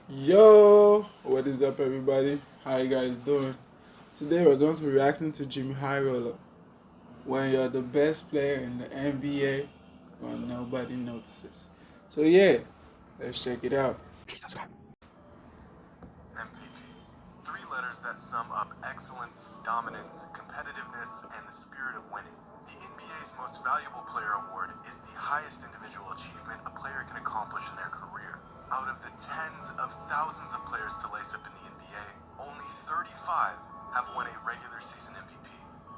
Yo, what is up, everybody? How you guys doing? Today we're going to be reacting to Jimmy High Roller. When you're the best player in the NBA, when nobody notices. So yeah, let's check it out. MVP. Three letters that sum up excellence, dominance, competitiveness, and the spirit of winning. The NBA's Most Valuable Player Award is the highest individual achievement a player can accomplish in their career. Out of the tens of thousands of players to lace up in the NBA, only 35 have won a regular season MVP.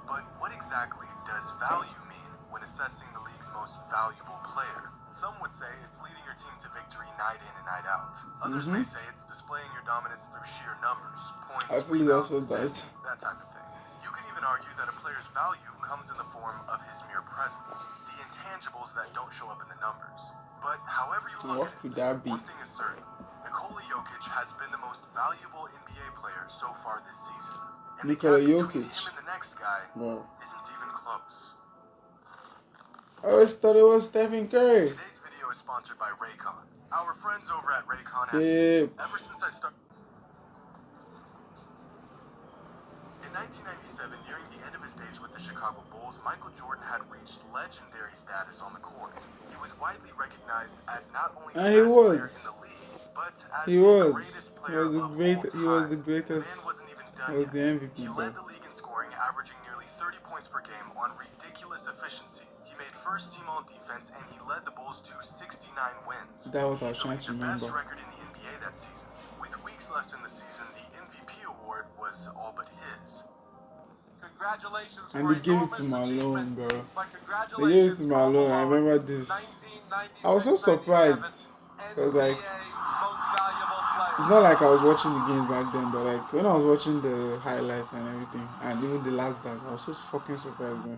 But what exactly does value mean when assessing the league's most valuable player? Some would say it's leading your team to victory night in and night out. Others may say it's displaying your dominance through sheer numbers, points, I feel it rebounds, also assists, does. that type of thing. You can even argue that a player's value comes in the form of his mere presence, the intangibles that don't show up in the numbers. But however you look What at could it, that be? one thing is certain. NIKOLA JOKIC has been the most valuable NBA player so far this season. And NIKOLA the gap between Jokic. him and the next guy Bro, isn't even close. I always thought it was Stephen Curry. Today's video is sponsored by Raycon. Our friends over at Raycon Skip. ever since I started. In 1997, nearing the end of his days with the Chicago Bulls, Michael Jordan had reached legendary status on the court. He was widely recognized as not only the best player in the league, but as the greatest player of all time. He was the greatest. The man wasn't even He done was yet. the MVP, He bro. led the league in scoring, averaging nearly 30 points per game on ridiculous efficiency. He made first team all defense, and he led the Bulls to 69 wins. That was what I was trying to Easily the best remember. record in the NBA that season. With weeks left in the season, the MVP award was all but his. Congratulations And for they gave it to Malone, bro. They gave it to Malone. I remember this. I was so surprised. Because, like, it's not like I was watching the games back then, but, like, when I was watching the highlights and everything, and even the last dunk, I was so fucking surprised, man.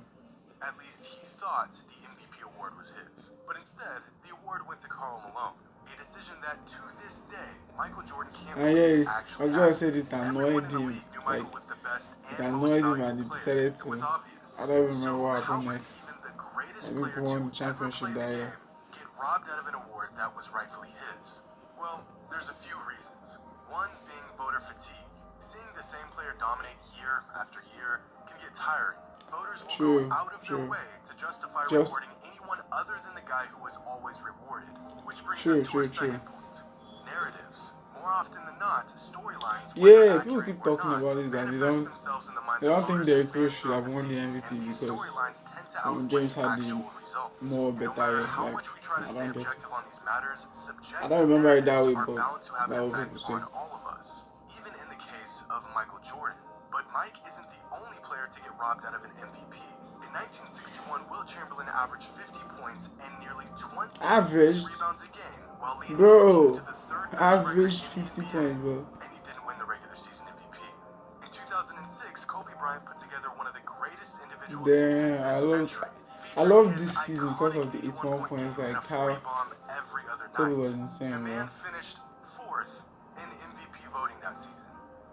At least he thought the MVP award was his. But instead, the award went to Karl Malone. A decision that, to this day, Michael Jordan can't believe actually I was gonna say it annoyed him. Like, was the best it and most annoyed him, and valuable he player. decided It was to. obvious. I don't even remember So what how happened could next. even the greatest I player think we won the to ever play championship the that year. game get robbed out of an award that was rightfully his? Well, there's a few reasons. One being voter fatigue. Seeing the same player dominate year after year can get tiring. Voters will go out of their way to justify rewarding anyone other than the guy who was always rewarded. Which brings us to our second point. Narratives. More often than not, storylines, Yeah, people keep talking about it that they don't think Derrick Rose should have won the MVP because James Harden more better. Like, I don't get it. I don't remember it that way, but that what people say. Even in the case of Michael Jordan. But Mike isn't the only player to get robbed out of an MVP. In 1961, Will Chamberlain averaged 50 points and nearly 26 rebounds a game, while leading his team to the third best record in the NBA, bro. and he didn't win the regular season MVP. In 2006, Kobe Bryant put together one of the greatest individual seasons this century. I love this season because of the 81 points, like how Kobe was insane, the man bro. finished fourth in MVP voting that season.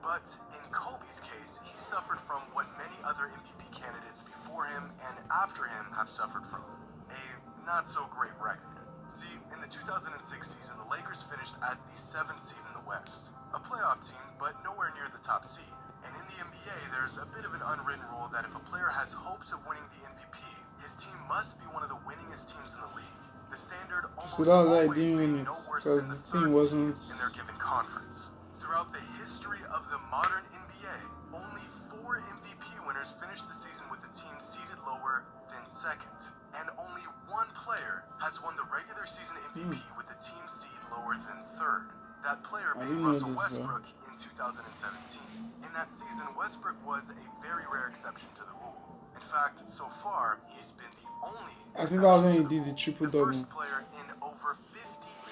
But in Kobe's case, he suffered from what many other MVP candidates before him and after him have suffered from. A not-so-great record. See, in the 2006 season, the Lakers finished as the 7th seed in the West. A playoff team, but nowhere near the top seed. And in the NBA, there's a bit of an unwritten rule that if a player has hopes of winning the MVP, his team must be one of the winningest teams in the league. The standard almost always being no worse than the third seed in their given conference. Throughout the history of the modern NBA, only 4 MVP winners finished the season with a team seeded lower than second. And only one player has won the regular season MVP with a team seed lower than third. That player being Russell Westbrook in 2017. In that season, Westbrook was a very rare exception to the rule. In fact, so far, he's been the only I think that was when he did the triple-double. first player in over 50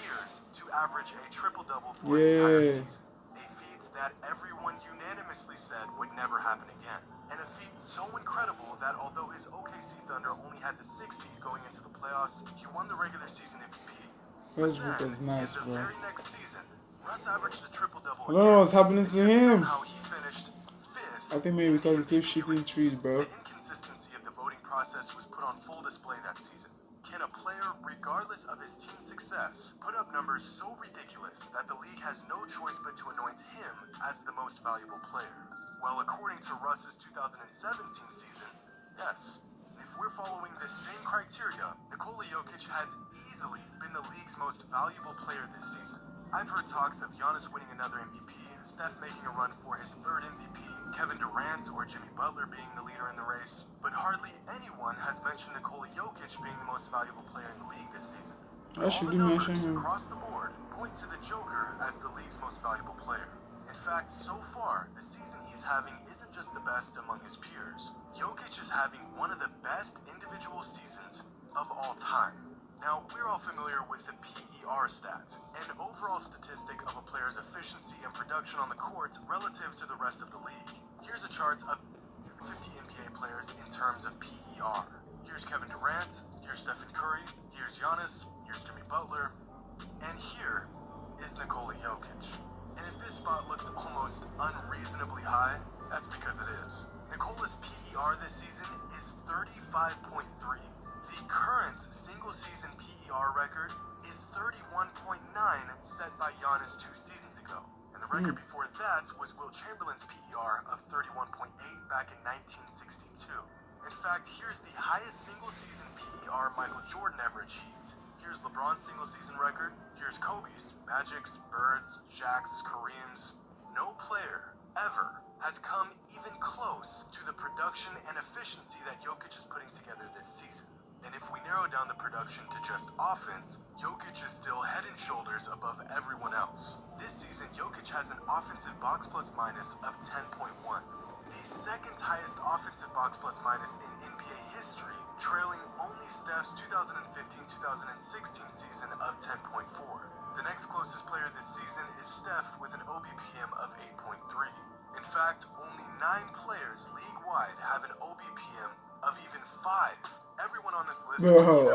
years to average a triple-double for an entire season. A feat that everyone unanimously said would never happen again. And a feat so incredible that although his OKC Thunder only had the 6th seed going into the playoffs, he won the regular season MVP. Westbrook is nice, in the bro. very next season, Russ averaged a triple-double I don't know what's happening to him. Somehow he finished 5th. I think maybe because he keeps shooting trees, bro. The inconsistency of the voting process was put on full display that season. Can a player, regardless of his team's success, success put up numbers so ridiculous that the league has no choice but to anoint him as the most valuable player. Well, according to Russ's 2017 season, yes. If we're following this same criteria, NIKOLA JOKIC has easily been the league's most valuable player this season. I've heard talks of Giannis winning another MVP, Steph making a run for his third MVP, Kevin Durant or Jimmy Butler being the leader in the race, but hardly anyone has mentioned NIKOLA JOKIC being the most valuable player in the league this season. I should mention him. Across the board point to the Joker as the league's most valuable player. In fact, so far, the season he's having isn't just the best among his peers. Jokic is having one of the best individual seasons of all time. Now, we're all familiar with the PER stat, an overall statistic of a player's efficiency and production on the court relative to the rest of the league. Here's a chart of 50 NBA players in terms of PER. Here's Kevin Durant, here's Stephen Curry, here's Giannis, here's Jimmy Butler, and here is NIKOLA JOKIC. And if this spot looks almost unreasonably high, that's because it is. NIKOLA's PER this season is 35.3. The current single-season PER record is 31.9, set by Giannis 2 seasons ago. And the record before that was Will Chamberlain's PER of 31.8 back in 1962. In fact, here's the highest single-season PER Michael Jordan ever achieved. Here's LeBron's single-season record. Here's Kobe's, Magic's, Bird's, Shaq's, Kareem's. No player ever has come even close to the production and efficiency that Jokic is putting together this season. And if we narrow down the production to just offense, Jokic is still head and shoulders above everyone else. This season, Jokic has an offensive box plus minus of 10.1. The second highest offensive box plus minus in NBA history, trailing only Steph's 2015-2016 season of 10.4. The next closest player this season is Steph with an OBPM of 8.3. In fact, only 9 players league-wide have an OBPM of even 5. Everyone on this list Bro,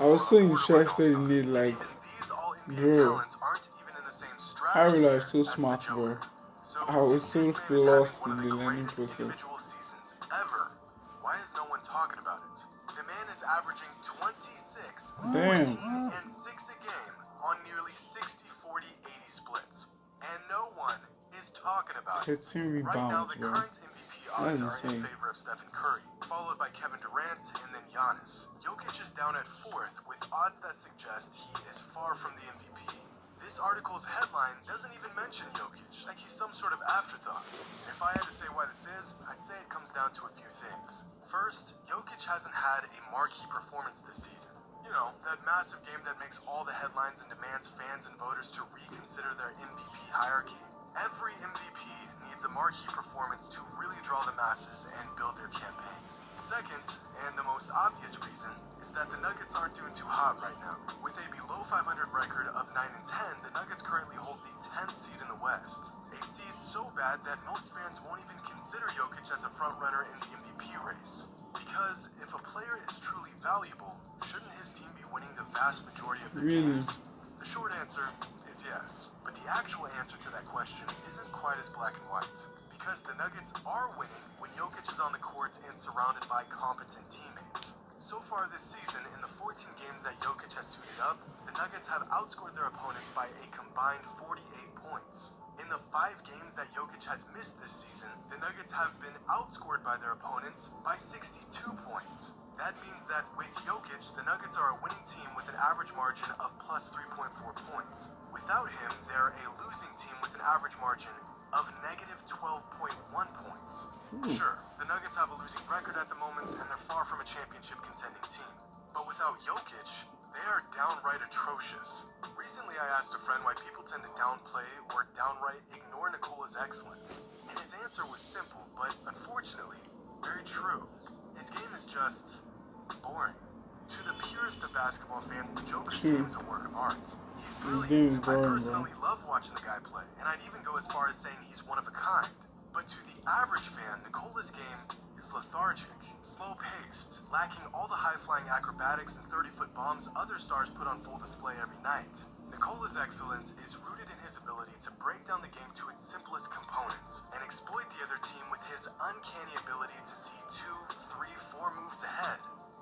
I was so interested in it, like, bro, I realized so smart, bro. I was so lost in the learning process. Why is no one talking about it? The man is averaging 26, 14, and 6 a game on nearly 60, 40, 80 splits. And no one is talking about it. 13 rebounds, right now, the bro. current MVP odds are in insane. favor of Stephen Curry, followed by Kevin Durant and then Giannis. Jokic is down at 4th with odds that suggest he is far from the MVP. This article's headline doesn't even mention Jokic, like he's some sort of afterthought. If I had to say why this is, I'd say it comes down to a few things. First, Jokic hasn't had a marquee performance this season. You know, that massive game that makes all the headlines and demands fans and voters to reconsider their MVP hierarchy. Every MVP needs a marquee performance to really draw the masses and build their campaign. Second, and the most obvious reason, is that the Nuggets aren't doing too hot right now. With a below 500 record of 9-10, the Nuggets currently hold the 10th seed in the West. A seed so bad that most fans won't even consider Jokic as a frontrunner in the MVP race. Because if a player is truly valuable, shouldn't his team be winning the vast majority of their games? The short answer is yes. But the actual answer to that question isn't quite as black and white. Because the Nuggets are winning when Jokic is on the court and surrounded by competent teammates. So far this season, in the 14 games that Jokic has suited up, the Nuggets have outscored their opponents by a combined 48 points. In the 5 games that Jokic has missed this season, the Nuggets have been outscored by their opponents by 62 points. That means that with Jokic, the Nuggets are a winning team with an average margin of plus 3.4 points. Without him, they're a losing team with an average margin of negative 12.1 points. Sure, the Nuggets have a losing record at the moment, and they're far from a championship contending team. But without Jokic, they are downright atrocious. Recently, I asked a friend why people tend to downplay or downright ignore NIKOLA's excellence. And his answer was simple, but unfortunately, very true. His game is just boring. To the purest of basketball fans, the Joker's game is a work of art. He's brilliant. I personally love watching the guy play, and I'd even go as far as saying he's one of a kind. But to the average fan, NIKOLA's game is lethargic, slow-paced, lacking all the high-flying acrobatics and 30-foot bombs other stars put on full display every night. NIKOLA's excellence is rooted in his ability to break down the game to its simplest components and exploit the other team with his uncanny ability to see 2, 3, 4 moves ahead.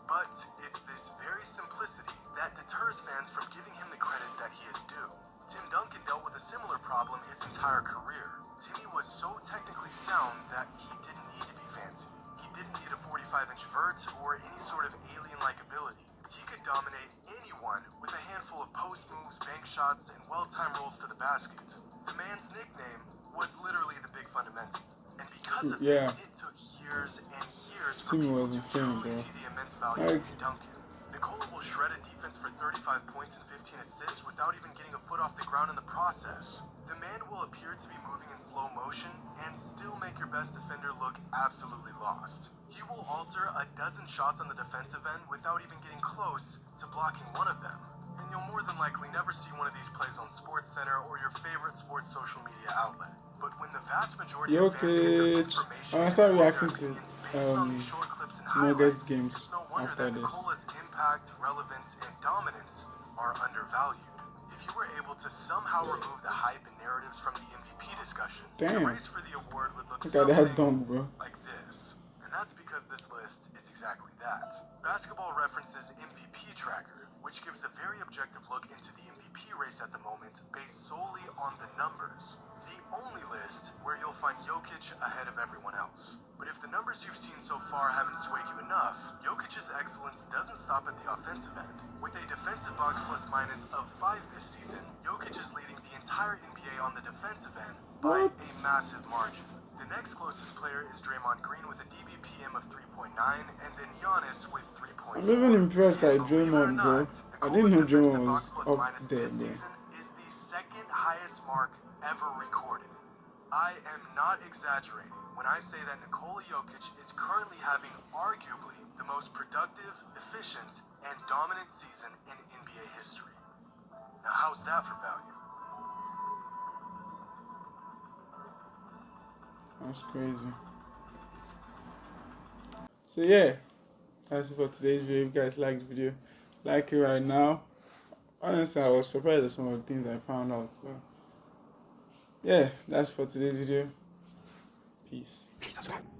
But it's this very simplicity that deters fans from giving him the credit that he is due. Tim Duncan dealt with a similar problem his entire career. Timmy was so technically sound that he didn't need to be fancy. He didn't need a 45-inch vert or any sort of alien-like ability. He could dominate anyone with a handful of post moves, bank shots, and well-timed rolls to the basket. The man's nickname was literally the Big Fundamental. And because of this, it took years and years for people to truly see the immense value in Duncan. NIKOLA will shred a defense for 35 points and 15 assists without even getting a foot off the ground in the process. The man will appear to be moving in slow motion and still make your best defender look absolutely lost. He will alter a dozen shots on the defensive end without even getting close to blocking one of them. And you'll more than likely never see one of these plays on SportsCenter or your favorite sports social media outlet. But when the vast majority of fans get their information and start form their reacting opinions to based on these short clips and Nuggets highlights, games it's no wonder after that this. NIKOLA's impact, relevance, and dominance are undervalued. If you were able to somehow remove the hype and narratives from the MVP discussion, the race for the award would look something like this. And that's because this list is exactly that. Basketball Reference's MVP tracker, which gives a very objective look into the MVP race at the moment based solely on the numbers. The only list where you'll find Jokic ahead of everyone else. But if the numbers you've seen so far haven't swayed you enough, Jokic's excellence doesn't stop at the offensive end. With a defensive box plus minus of 5 this season, Jokic is leading the entire NBA on the defensive end by a massive margin. The next closest player is Draymond Green with a DBPM of 3.9, and then Giannis with 3.4. I'm even impressed at Draymond, bro. I didn't know Draymond was up there, this season is the second highest mark ever recorded. I am not exaggerating when I say that NIKOLA Jokic is currently having arguably the most productive, efficient, and dominant season in NBA history. Now, how's that for value? That's crazy. So yeah, that's it for today's video. If you guys liked the video, like it right now. Honestly, I was surprised at some of the things I found out. So yeah, that's for today's video. Peace. Please subscribe.